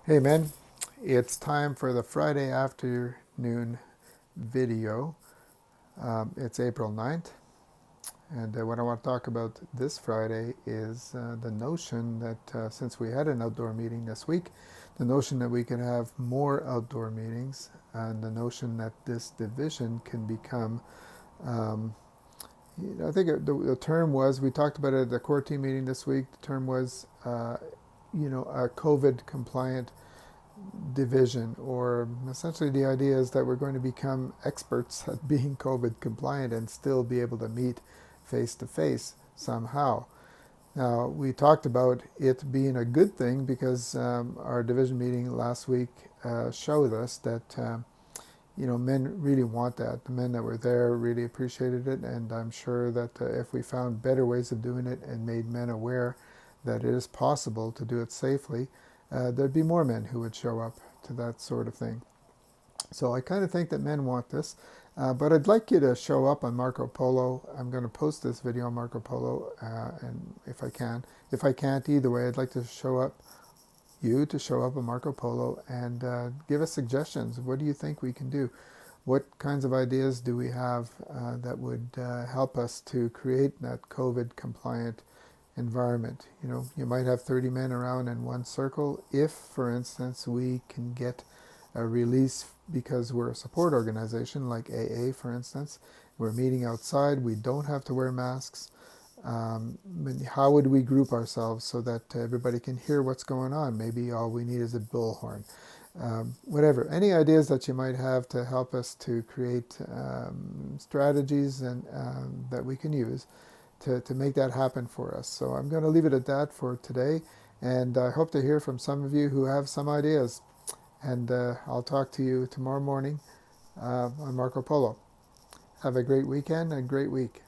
Hey men, it's time for the Friday afternoon video. It's April 9th, and what I want to talk about this Friday is the notion that since we had an outdoor meeting this week, the notion that we can have more outdoor meetings, and the notion that this division can become, um, I think the term was, we talked about it at the core team meeting this week, the term was, a COVID compliant division, or essentially the idea is that we're going to become experts at being COVID compliant and still be able to meet face to face somehow. Now, we talked about it being a good thing because our division meeting last week showed us that men really want that. The men that were there really appreciated it, and I'm sure that if we found better ways of doing it and made men aware that it is possible to do it safely, there'd be more men who would show up to that sort of thing. So I kind of think that men want this, but I'd like you to show up on Marco Polo. I'm going to post this video on Marco Polo, and if I can. If I can't, either way, I'd like to show up on Marco Polo and give us suggestions. What do you think we can do? What kinds of ideas do we have that would help us to create that COVID compliant environment? You might have 30 men around in one circle. If, for instance, we can get a release because we're a support organization like AA, for instance, we're meeting outside, we don't have to wear masks. How would we group ourselves so that everybody can hear what's going on? Maybe all we need is a bullhorn. Whatever. Any ideas that you might have to help us to create strategies and that we can use to make that happen for us. So I'm going to leave it at that for today, and I hope to hear from some of you who have some ideas. And I'll talk to you tomorrow morning on Marco Polo. Have a great weekend and a great week.